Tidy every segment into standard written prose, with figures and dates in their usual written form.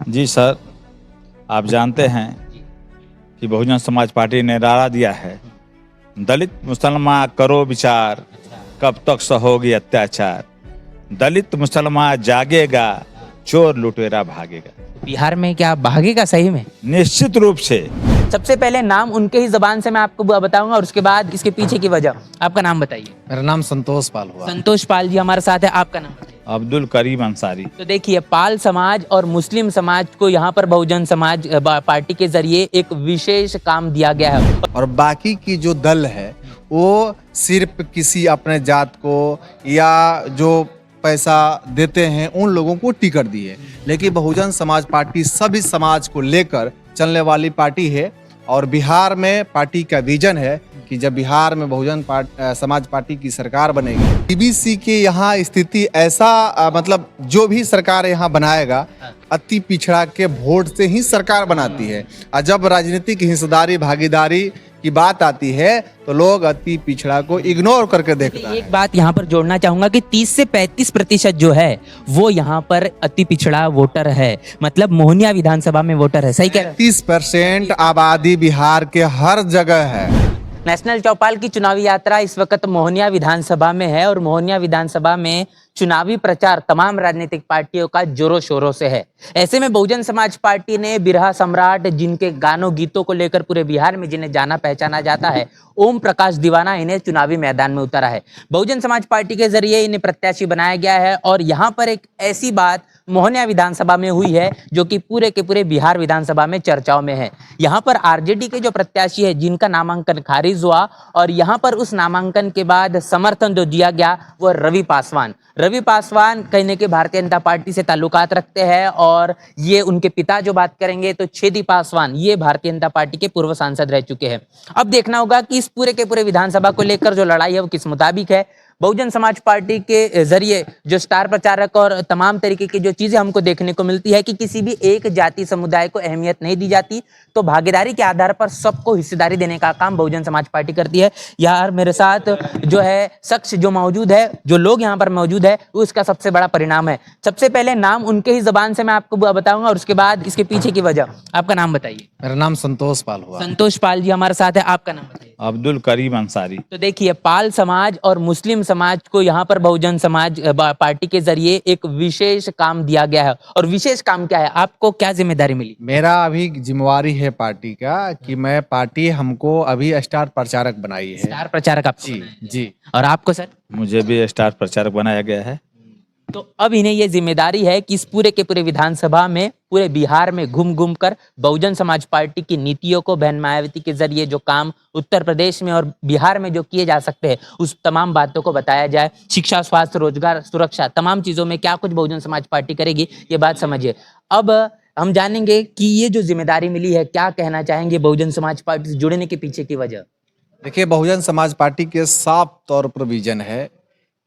जी sir, आप जानते हैं कि बहुजन समाज पार्टी ने नारा दिया है, दलित मुसलमान करो विचार, कब तक सहोगी अत्याचार। दलित मुसलमान जागेगा, चोर लुटेरा भागेगा। बिहार में क्या भागेगा सही में? निश्चित रूप से। सबसे पहले नाम उनके ही जबान से मैं आपको बताऊंगा और उसके बाद इसके पीछे की वजह। आपका नाम बताइए। मेरा नाम संतोष पाल हुआ। संतोष पाल जी हमारे साथ है। आपका नाम बताइए। अब्दुल करीम अंसारी। तो देखिए, पाल समाज और मुस्लिम समाज को यहाँ पर बहुजन समाज पार्टी के जरिए एक विशेष काम दिया गया है। और बाकी की जो दल है वो सिर्फ किसी अपने जात को या जो पैसा देते हैं उन लोगों को टिकट दी है, लेकिन बहुजन समाज पार्टी सभी समाज को लेकर चलने वाली पार्टी है। और बिहार में पार्टी का विजन है कि जब बिहार में बहुजन समाज पार्टी की सरकार बनेगी, ईबीसी के यहाँ स्थिति ऐसा मतलब जो भी सरकार यहाँ बनाएगा अति पिछड़ा के वोट से ही सरकार बनाती है। और जब राजनीतिक हिस्सेदारी भागीदारी की बात आती है तो लोग अति पिछड़ा को इग्नोर करके देखते हैं। एक बात यहाँ पर जोड़ना चाहूंगा कि 30 से 35% जो है वो यहाँ पर अति पिछड़ा वोटर है, मतलब मोहनिया विधानसभा में वोटर है। सही कह रहे हैं? 30% आबादी बिहार के हर जगह है। नेशनल चौपाल की चुनावी यात्रा इस वक्त मोहनिया विधानसभा में है और मोहनिया विधानसभा में चुनावी प्रचार तमाम राजनीतिक पार्टियों का जोरों शोरों से है। ऐसे में बहुजन समाज पार्टी ने बिरहा सम्राट, जिनके गानों गीतों को लेकर पूरे बिहार में जिन्हें जाना पहचाना जाता है, ओम प्रकाश दीवाना, इन्हें चुनावी मैदान में उतारा है। बहुजन समाज पार्टी के जरिए इन्हें प्रत्याशी बनाया गया है और यहाँ पर एक ऐसी बात मोहनिया विधानसभा में हुई है जो कि पूरे के पूरे बिहार विधानसभा में चर्चाओं में है। यहाँ पर आरजेडी के जो प्रत्याशी है जिनका नामांकन खारिज हुआ और यहाँ पर उस नामांकन के बाद समर्थन जो दिया गया वो रवि पासवान। रवि पासवान कहने के भारतीय जनता पार्टी से ताल्लुकात रखते हैं और ये उनके पिता जो बात करेंगे तो छेदी पासवान, ये भारतीय जनता पार्टी के पूर्व सांसद रह चुके हैं। अब देखना होगा कि इस पूरे के पूरे विधानसभा को लेकर जो लड़ाई है वो किस मुताबिक है। बहुजन समाज पार्टी के जरिए जो स्टार प्रचारक और तमाम तरीके की जो चीजें हमको देखने को मिलती है कि किसी भी एक जाति समुदाय को अहमियत नहीं दी जाती, तो भागीदारी के आधार पर सबको हिस्सेदारी देने का काम बहुजन समाज पार्टी करती है। यार मेरे साथ जो है शख्स जो मौजूद है, जो लोग यहाँ पर मौजूद है, उसका सबसे बड़ा परिणाम है। सबसे पहले नाम उनके ही जबान से मैं आपको बताऊंगा और उसके बाद इसके पीछे की वजह। आपका नाम बताइए। मेरा नाम संतोष पाल हुआ। संतोष पाल जी हमारे साथ है। आपका नाम बताइए। अब्दुल करीम अंसारी। तो देखिए, पाल समाज और मुस्लिम समाज को यहाँ पर बहुजन समाज पार्टी के जरिए एक विशेष काम दिया गया है। और विशेष काम क्या है, आपको क्या जिम्मेदारी मिली? मेरा अभी जिम्मेवारी है पार्टी का कि मैं पार्टी हमको अभी स्टार प्रचारक बनाई है। स्टार प्रचारक आपको जी बनाया है। जी। और आपको सर? मुझे भी स्टार प्रचारक बनाया गया है। तो अब इन्हें ये जिम्मेदारी है कि इस पूरे के पूरे विधानसभा में पूरे बिहार में घूम घूम कर बहुजन समाज पार्टी की नीतियों को बहन मायावती के जरिए जो काम उत्तर प्रदेश में और बिहार में जो किए जा सकते हैं उस तमाम बातों को बताया जाए। शिक्षा, स्वास्थ्य, रोजगार, सुरक्षा, तमाम चीजों में क्या कुछ बहुजन समाज पार्टी करेगी, ये बात समझिए। अब हम जानेंगे कि ये जो जिम्मेदारी मिली है, क्या कहना चाहेंगे बहुजन समाज पार्टी से जुड़ने के पीछे की वजह। देखिए, बहुजन समाज पार्टी के साफ तौर पर विजन है,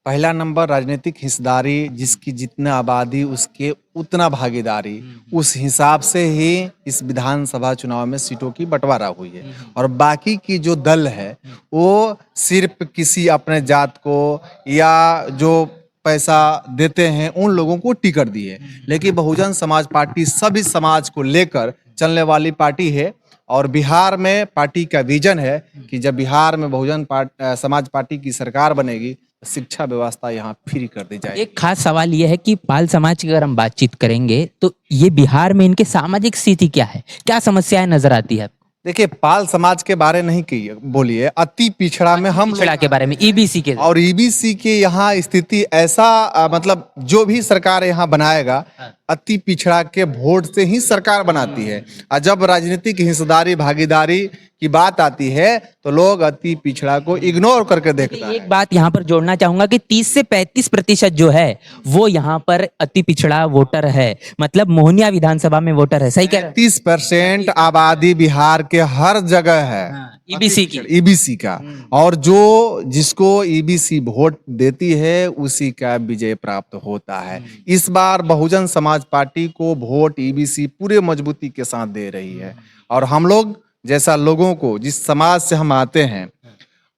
पहला नंबर राजनीतिक हिस्सेदारी, जिसकी जितना आबादी उसके उतना भागीदारी, उस हिसाब से ही इस विधानसभा चुनाव में सीटों की बंटवारा हुई है। और बाकी की जो दल है वो सिर्फ किसी अपने जात को या जो पैसा देते हैं उन लोगों को टिकट दी है, लेकिन बहुजन समाज पार्टी सभी समाज को लेकर चलने वाली पार्टी है। और बिहार में पार्टी का विजन है कि जब बिहार में बहुजन समाज पार्टी की सरकार बनेगी, शिक्षा व्यवस्था यहाँ फ्री कर दी जाए। एक खास सवाल यह है कि पाल समाज की अगर हम बातचीत करेंगे तो ये बिहार में इनके सामाजिक स्थिति क्या है, क्या समस्याएं नजर आती है? देखिए, पाल समाज के बारे नहीं बोलिए, अति पिछड़ा में हम पिछड़ा के बारे में, ईबीसी के। और ईबीसी के यहाँ स्थिति ऐसा मतलब जो भी सरकार यहाँ बनाएगा अति पिछड़ा के वोट से ही सरकार बनाती है। और जब राजनीतिक हिस्सेदारी भागीदारी की बात आती है तो लोग अति पिछड़ा को इग्नोर करके देखते हैं। एक बात यहाँ पर जोड़ना चाहूंगा कि 30 से 35% जो है वो यहाँ पर अति पिछड़ा वोटर है, मतलब मोहनिया विधानसभा में वोटर है। सही कह रहे हैं? 30% आबादी बिहार के हर जगह है ईबीसी का। और जो जिसको ईबीसी वोट देती है उसी का विजय प्राप्त होता है। इस बार बहुजन समाज पार्टी को वोट ईबीसी पूरे मजबूती के साथ दे रही है। और हम लोग जैसा लोगों को, जिस समाज से हम आते हैं,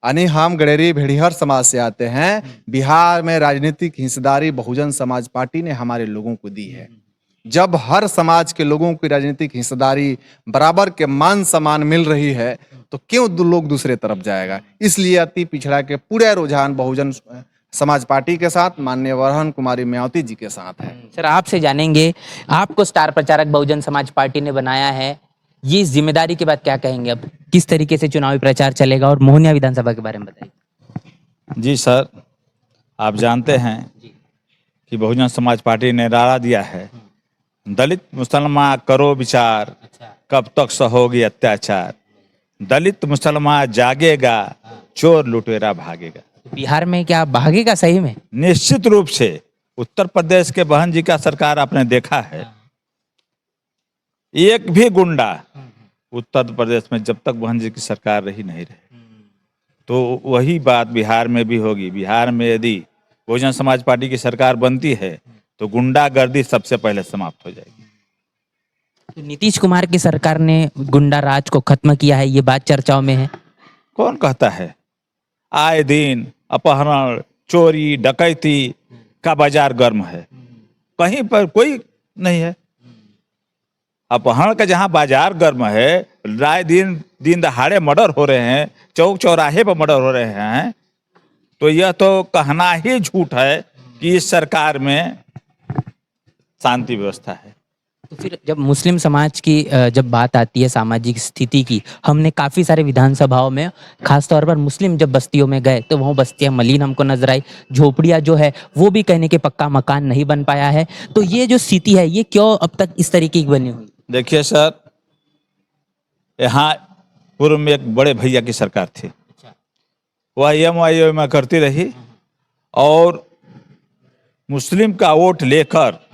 यानी हम गडेरी भेड़िहर समाज से आते हैं, बिहार में राजनीतिक हिस्सेदारी बहुजन समाज पार्टी ने हमारे लोगों को दी है। जब हर समाज के लोगों की राजनीतिक हिस्सेदारी बराबर के मान सम्मान मिल रही है तो क्यों लोग दूसरे तरफ जाएगा। इसलिए अति पिछड़ा के पूरे रुझान बहुजन समाज पार्टी के साथ माननीय वरहन कुमारी मायावती जी के साथ है। सर आपसे जानेंगे, आपको स्टार प्रचारक बहुजन समाज पार्टी ने बनाया है, ये जिम्मेदारी के बाद क्या कहेंगे, अब किस तरीके से चुनावी प्रचार चलेगा और मोहनिया विधानसभा के बारे में बताइए। जी सर, आप जानते हैं कि बहुजन समाज पार्टी ने नारा दिया है, दलित मुसलमान करो विचार, कब तक सहोगी अत्याचार। दलित मुसलमान जागेगा, चोर लुटेरा भागेगा। बिहार में क्या भागेगा सही में? निश्चित रूप से उत्तर प्रदेश के बहन जी का सरकार आपने देखा है, एक भी गुंडा उत्तर प्रदेश में जब तक बहन जी की सरकार रही नहीं रहे, तो वही बात बिहार में भी होगी। बिहार में यदि बहुजन समाज पार्टी की सरकार बनती है तो गुंडागर्दी सबसे पहले समाप्त हो जाएगी। तो नीतीश कुमार की सरकार ने गुंडा राज को खत्म किया है, ये बात चर्चाओं में है। कौन कहता है? आए दिन अपहरण, चोरी, डकैती का बाजार गर्म है, कहीं पर कोई नहीं है। अपहरण का जहां बाजार गर्म है, राय दिन दहाड़े मर्डर हो रहे हैं, चौक चौराहे पर मर्डर हो रहे हैं, तो यह तो कहना ही झूठ है कि इस सरकार में शांति व्यवस्था है। तो फिर जब मुस्लिम समाज की जब बात आती है सामाजिक स्थिति की, हमने काफी सारे विधानसभाओं में खासतौर पर मुस्लिम जब बस्तियों में गए तो वहाँ बस्तियां मलिन हमको नजर आई, झोपड़ियां जो है वो भी कहने के पक्का मकान नहीं बन पाया है। तो ये जो स्थिति है ये क्यों अब तक इस तरीके की बनी हुई? देखिए सर, यहाँ पूर्व में एक बड़े भैया की सरकार थी, वह एम करती रही और मुस्लिम का वोट लेकर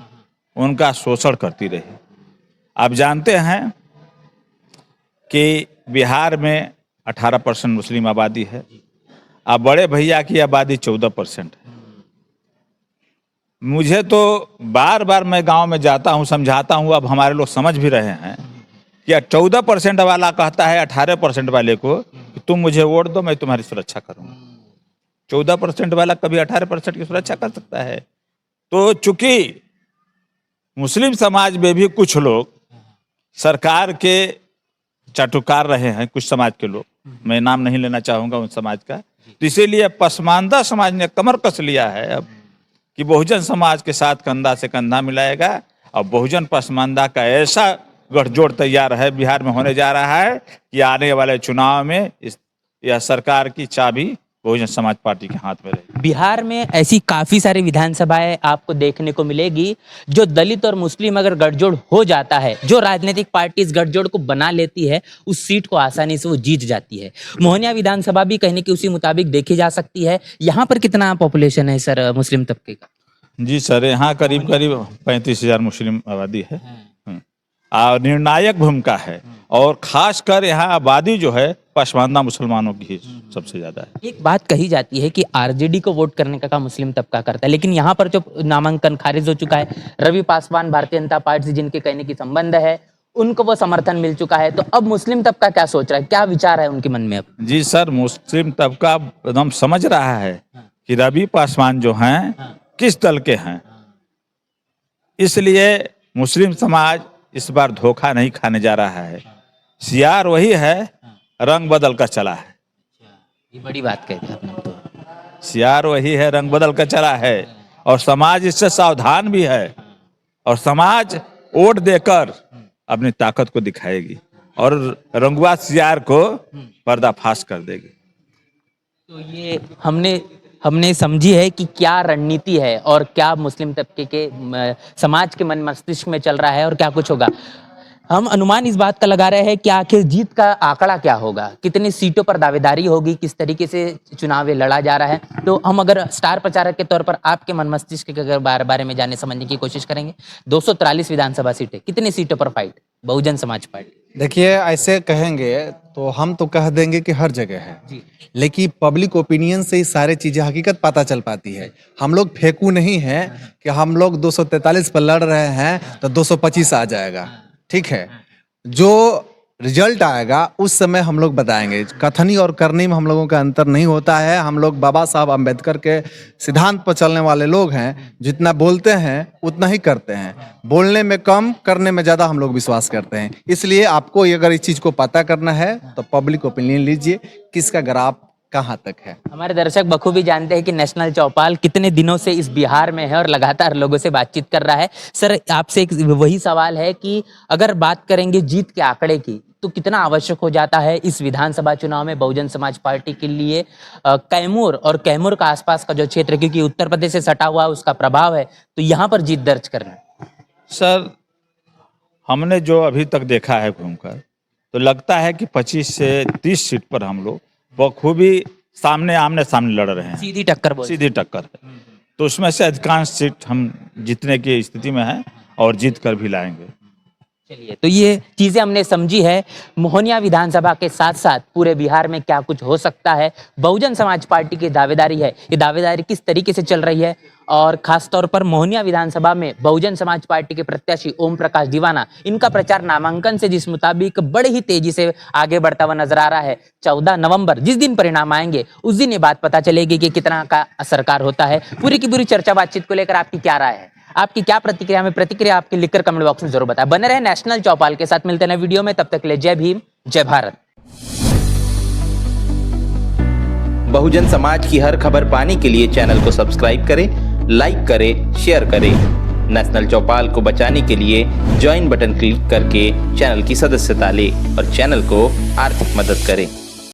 उनका शोषण करती रही। आप जानते हैं कि बिहार में 18% मुस्लिम आबादी है, अब बड़े भैया की आबादी 14% है। मुझे तो बार बार मैं गांव में जाता हूं, समझाता हूं, अब हमारे लोग समझ भी रहे हैं कि 14% वाला कहता है 18% वाले को कि तुम मुझे वोट दो, मैं तुम्हारी सुरक्षा करूंगा। 14% वाला कभी 18% की सुरक्षा कर सकता है? तो चूंकि मुस्लिम समाज में भी कुछ लोग सरकार के चाटुकार रहे हैं, कुछ समाज के लोग, मैं नाम नहीं लेना चाहूंगा उन समाज का, तो इसीलिए पसमानदा समाज ने कमर कस लिया है अब कि बहुजन समाज के साथ कंधा से कंधा मिलाएगा और बहुजन पसमानदा का ऐसा गठजोड़ तैयार है बिहार में होने जा रहा है कि आने वाले चुनाव में यह सरकार की चाबी बहुजन समाज पार्टी के हाथ में रहेगी। बिहार में ऐसी काफी सारी विधानसभाएं आपको देखने को मिलेगी जो दलित और मुस्लिम अगर गठजोड़ हो जाता है, जो राजनीतिक पार्टी इस गठजोड़ को बना लेती है उस सीट को आसानी से वो जीत जाती है। मोहनिया विधानसभा भी कहने की उसी मुताबिक देखी जा सकती है। यहाँ पर कितना पॉपुलेशन है सर मुस्लिम तबके का? जी सर, यहाँ करीब 35,000 मुस्लिम आबादी है और निर्णायक भूमिका है, और खासकर यहाँ आबादी जो है पसमानदा मुसलमानों की ही सबसे ज्यादा है। एक बात कही जाती है कि आरजेडी को वोट करने का काम मुस्लिम तबका करता है, लेकिन यहाँ पर जो नामांकन खारिज हो चुका है, रवि पासवान भारतीय जनता पार्टी से जिनके कहने की संबंध है उनको वो समर्थन मिल चुका है, तो अब मुस्लिम तबका क्या सोच रहा है, क्या विचार है उनके मन में अब? जी सर, मुस्लिम तबका एकदम समझ रहा है कि रवि पासवान जो हैं किस दल के हैं, इसलिए मुस्लिम समाज इस बार धोखा नहीं खाने जा रहा है। सियार वही है, रंग बदल कर चला है। ये बड़ी बात कह दी आपने। तो सियार वही है, रंग बदल कर चला है, और समाज इससे सावधान भी है, और समाज वोट देकर अपनी ताकत को दिखाएगी और रंगुआ सियार को पर्दाफाश कर देगी। तो ये हमने समझी है कि क्या रणनीति है और क्या मुस्लिम तबके के समाज के मन मस्तिष्क में चल रहा है और क्या कुछ होगा। हम अनुमान इस बात का लगा रहे हैं कि आखिर जीत का आंकड़ा क्या होगा, कितनी सीटों पर दावेदारी होगी, किस तरीके से चुनाव लड़ा जा रहा है। तो हम अगर स्टार प्रचारक के तौर पर आपके मन मस्तिष्क के अगर बारे में जानने समझने की कोशिश करेंगे, 243 विधानसभा सीटें, कितनी सीटों पर फाइट बहुजन समाज पार्टी? देखिए, ऐसे कहेंगे तो हम तो कह देंगे कि हर जगह है जी। लेकिन पब्लिक ओपिनियन से ही सारी चीजें हकीकत पता चल पाती है। हम लोग फेंकू नहीं है कि हम लोग 243 पर लड़ रहे हैं तो 225 आ जाएगा, ठीक है। जो रिजल्ट आएगा उस समय हम लोग बताएंगे। कथनी और करनी में हम लोगों का अंतर नहीं होता है। हम लोग बाबा साहब अम्बेडकर के सिद्धांत पर चलने वाले लोग हैं। जितना बोलते हैं उतना ही करते हैं, बोलने में कम, करने में ज़्यादा हम लोग विश्वास करते हैं। इसलिए आपको अगर इस चीज़ को पता करना है तो पब्लिक ओपिनियन लीजिए, किसका ग्राफ कहाँ तक है। हमारे दर्शक बखूबी जानते हैं कि नेशनल चौपाल कितने दिनों से इस बिहार में है और लगातार लोगों से बातचीत कर रहा है। सर, आपसे एक वही सवाल है कि अगर बात करेंगे जीत के आंकड़े की, तो कितना आवश्यक हो जाता है इस विधानसभा चुनाव में बहुजन समाज पार्टी के लिए कैमूर और कैमूर का आसपास का जो क्षेत्र, क्योंकि उत्तर प्रदेश से सटा हुआ उसका प्रभाव है, तो यहाँ पर जीत दर्ज करना? सर, हमने जो अभी तक देखा है घूमकर, तो लगता है कि 25 से 30 सीट पर हम लोग बखूबी आमने सामने लड़ रहे हैं। सीधी टक्कर सीधी टक्कर है। तो उसमें से अधिकांश सीट हम जीतने की स्थिति में हैं और जीत कर भी लाएंगे। चलिए, तो ये चीजें हमने समझी है। मोहनिया विधानसभा के साथ साथ पूरे बिहार में क्या कुछ हो सकता है, बहुजन समाज पार्टी की दावेदारी है, ये दावेदारी किस तरीके से चल रही है, और खासतौर पर मोहनिया विधानसभा में बहुजन समाज पार्टी के प्रत्याशी ओम प्रकाश दीवाना, इनका प्रचार नामांकन से जिस मुताबिक बड़े ही तेजी से आगे बढ़ता हुआ नजर आ रहा है। 14 नवंबर जिस दिन परिणाम आएंगे उस दिन ये बात पता चलेगी कि कितना का असरकार होता है। पूरी की पूरी चर्चा बातचीत को लेकर आपकी क्या राय है, आपकी क्या प्रतिक्रिया, में प्रतिक्रिया आपकी लिखकर कमेंट बॉक्स में जरूर बताएं। बने रहे नेशनल चौपाल के साथ, मिलते हैं वीडियो में, तब तक के लिए जय भीम, जय भारत। बहुजन समाज की हर खबर पाने के लिए चैनल को सब्सक्राइब करें, लाइक करें, शेयर करें। नेशनल चौपाल को बचाने के लिए ज्वाइन बटन क्लिक करके चैनल की सदस्यता लें और चैनल को आर्थिक मदद करें।